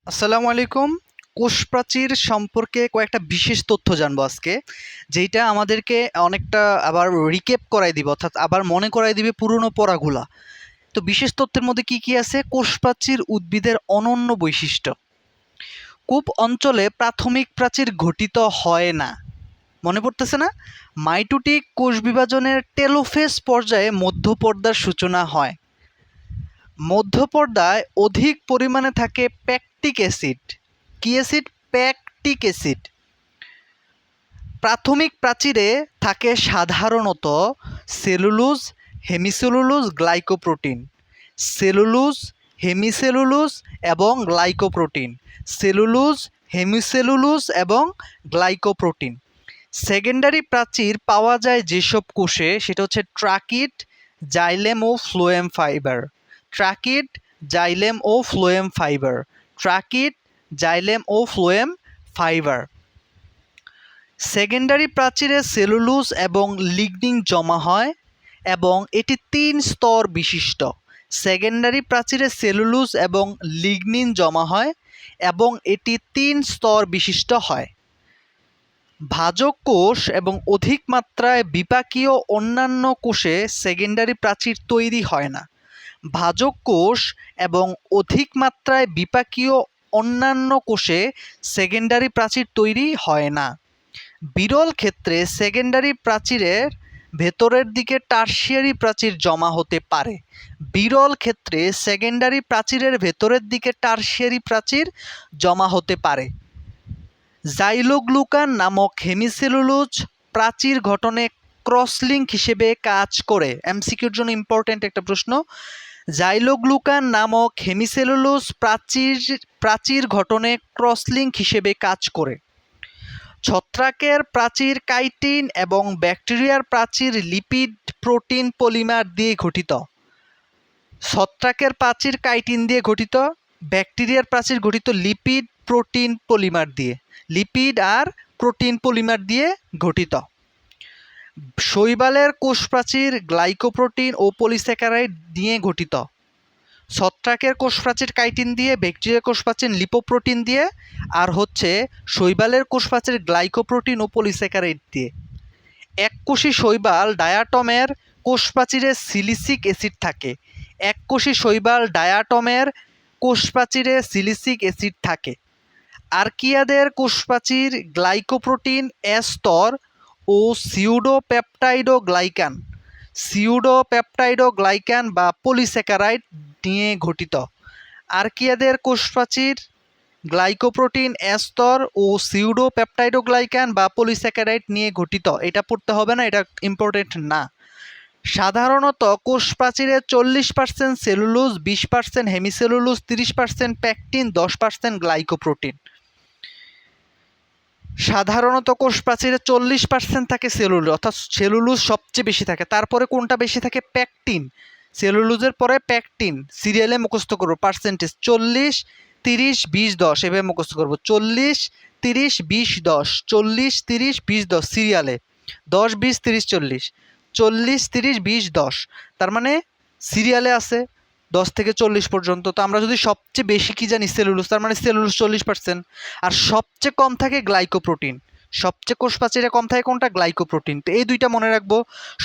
আসসালামু আলাইকুম। কোষ প্রাচীর সম্পর্কে কয়েকটা বিশেষ তথ্য জানবো আজকে, যেইটা আমাদেরকে অনেকটা আবার রিক্যাপ করাই দিবে, অর্থাৎ আবার মনে করাই দিবে পুরনো পড়াগুলা। তো বিশেষ তথ্যের মধ্যে কি কি আছে? কোষ প্রাচীর উদ্ভিদের অনন্য বৈশিষ্ট্য। কূপ অঞ্চলে প্রাথমিক প্রাচীর গঠিত হয় না। মনে পড়তেছে না? মাইটোটিক কোষ বিভাজনের টেলোফেজ পর্যায়ে মধ্যপর্দার সূচনা হয়। মধ্যপর্দায় অধিক পরিমাণে থাকে প্যাকটিক অ্যাসিড। কি অ্যাসিড? প্যাকটিক অ্যাসিড। প্রাথমিক প্রাচীরে থাকে সাধারণত cellulose, hemicellulose, glycoprotein. Cellulose, hemicellulose এবং গ্লাইকোপ্রোটিন। সেলুলোজ, হেমিসেলুলোজ এবং গ্লাইকোপ্রোটিন। সেকেন্ডারি প্রাচীর পাওয়া যায় যেসব কোষে, সেটা হচ্ছে ট্রাকিড, জাইলেম ও ফ্লোয়েম ফাইবার। ট্রাকিড, জাইলেম ও ফ্লোয়েম ফাইবার। ট্রাকিড, জাইলেম ও ফ্লোয়েম ফাইবার। সেকেন্ডারি প্রাচীরে সেলুলোজ এবং লিগনিন জমা হয় এবং এটি 3 স্তর বিশিষ্ট। সেকেন্ডারি প্রাচীরে সেলুলোজ এবং লিগনিন জমা হয় এবং এটি 3 স্তর বিশিষ্ট হয়। ভাজক কোষ এবং অধিক মাত্রায় বিপাকীয় অন্যান্য কোষে সেকেন্ডারি প্রাচীর তৈরি হয় না। ভাজক কোষ এবং অধিক মাত্রায় বিপাকীয় অন্যান্য কোষে সেকেন্ডারি প্রাচীর তৈরি হয় না। বিরল ক্ষেত্রে সেকেন্ডারি প্রাচীরের ভেতরের দিকে টারশিয়ারি প্রাচীর জমা হতে পারে। বিরল ক্ষেত্রে সেকেন্ডারি প্রাচীরের ভেতরের দিকে টারশিয়ারি প্রাচীর জমা হতে পারে। জাইলোগ্লুকান নামক হেমিসেলুলোজ প্রাচীর গঠনে ক্রসলিঙ্ক হিসেবে কাজ করে। এমসিকিউর জন্য ইম্পর্টেন্ট একটা প্রশ্ন। জাইলোগ্লুকান নামক হেমিসেলুলোজ প্রাচীর গঠনে ক্রসলিঙ্ক হিসেবে কাজ করে। ছত্রাকের প্রাচীর কাইটিন এবং ব্যাকটেরিয়ার প্রাচীর লিপিড প্রোটিন পলিমার দিয়ে গঠিত। ছত্রাকের প্রাচীর কাইটিন দিয়ে গঠিত, ব্যাকটেরিয়ার প্রাচীর গঠিত লিপিড প্রোটিন পলিমার দিয়ে। লিপিড আর প্রোটিন পলিমার দিয়ে গঠিত। শৈবালের কোষ প্রাচীর গ্লাইকোপ্রোটিন ও পলিস্যাকারাইড দিয়ে গঠিত। ছত্রাকের কোষ প্রাচীর কাইটিন দিয়ে, ব্যাকটেরিয়ার কোষ প্রাচীর লিপোপ্রোটিন দিয়ে, আর হচ্ছে শৈবালের কোষ প্রাচীর গ্লাইকোপ্রোটিন ও পলিস্যাকারাইড দিয়ে। এককোষী শৈবাল ডায়াটমের কোষ প্রাচীরে সিলিসিক অ্যাসিড থাকে। এককোষী শৈবাল ডায়াটমের কোষ প্রাচীরে সিলিসিক অ্যাসিড থাকে। আর্কিয়াদের কোষ প্রাচীর গ্লাইকোপ্রোটিন স্তর ও সিউডোপেপটাইডোগ্লাইকান বা পলিস্যাকারাইড নিয়ে গঠিত। আর্কিয়াদের কোষ প্রাচীর গ্লাইকোপ্রোটিন স্তর ও সিউডোপেপটাইডোগ্লাইকান বা পলিস্যাকারাইড নিয়ে গঠিত। এটা পড়তে হবে না, এটা ইম্পর্টেন্ট না। সাধারণত কোষ প্রাচীরে 40% সেলুলোজ, 20% হেমিসেলুলোজ, 30% প্যাকটিন, 10% গ্লাইকোপ্রোটিন। সাধারণত কোষ প্রাচীরে 40% থাকে সেলুলোজ, অর্থাৎ সেলুলোজ সবচেয়ে বেশি থাকে। তারপরে কোনটা বেশি থাকে? প্যাকটিন। সেলুলোজের পরে প্যাকটিন। সিরিয়ালে মুখস্থ করবো পার্সেন্টেজ 40, 30, 20, 10 এভাবে মুখস্থ করবো। 40, 30, 20, 10, 40, 30, 20, 10 সিরিয়ালে। 10, 20, 30, 40, 40, 30, 20, 10, তার মানে সিরিয়ালে আছে 10 থেকে 40 পর্যন্ত। তো আমরা যদি সবচেয়ে বেশি কি জানি? সেলুলোজ, তার মানে সেলুলোজ 40%। আর সবচেয়ে কম থাকে গ্লাইকোপ্রোটিন। সবচেয়ে কোষ প্রাচীরে কম থাকে কোনটা? গ্লাইকোপ্রোটিন। তো এই দুইটা মনে রাখবো।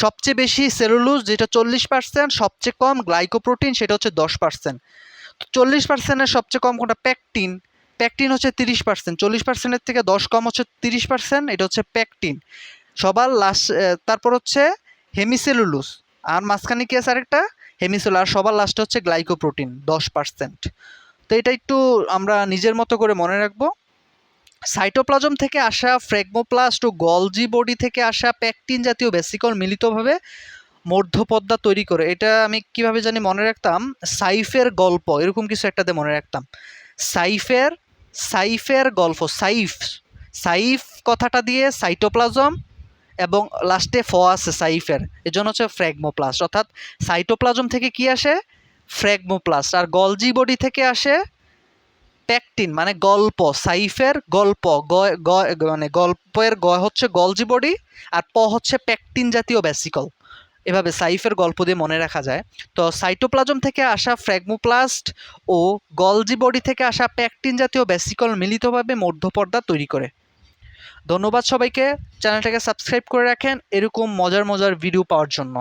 সবচেয়ে বেশি সেলুলোজ যেটা 40%, সবচেয়ে কম গ্লাইকোপ্রোটিন সেটা হচ্ছে 10%। তো 40%-এর সবচেয়ে কম কোনটা? প্যাকটিন। প্যাকটিন হচ্ছে 30%। 40%-এর থেকে 10 কম হচ্ছে 30%, এটা হচ্ছে প্যাকটিন। সবার লাস্ট। তারপর হচ্ছে হেমিসেলুলোজ, আর মাঝখানে কি আছে আরেকটা? হেমিসেলুলোজ। আর সবার লাস্টে হচ্ছে গ্লাইকোপ্রোটিন 10%। তো এটা একটু আমরা নিজের মতো করে মনে রাখবো। সাইটোপ্লাজম থেকে আসা ফ্রেগমোপ্লাস্ট ও গলজি বডি থেকে আসা প্যাকটিন জাতীয় ভেসিকল মিলিতভাবে মধ্যপর্দা তৈরি করে। এটা আমি কিভাবে জানি মনে রাখতাম? সাইফের গল্প এরকম কিছু একটাতে মনে রাখতাম। সাইফের গল্প। সাইফ কথাটা দিয়ে সাইটোপ্লাজম এবং লাস্টে আছে সাইফের, এজন্য হচ্ছে ফ্র্যাগমোপ্লাস্ট। অর্থাৎ সাইটোপ্লাজম থেকে কি আসে? ফ্র্যাগমোপ্লাস্ট। আর গলজি বডি থেকে আসে প্যাকটিন, মানে গল্প। সাইফের গল্প, মানে গল্পের গ হচ্ছে গলজি বডি, আর হচ্ছে প্যাকটিন জাতীয় ভ্যাসিকল। এভাবে সাইফের গল্প দিয়ে মনে রাখা যায়। তো সাইটোপ্লাজম থেকে আসা ফ্র্যাগমোপ্লাস্ট ও গলজি বডি থেকে আসা প্যাকটিন জাতীয় ভেসিকল মিলিতভাবে মধ্যপর্দা তৈরি করে। ধন্যবাদ সবাইকে, চ্যানেলটাকে সাবস্ক্রাইব করে রাখেন এরকম মজার মজার ভিডিও পাওয়ার জন্য।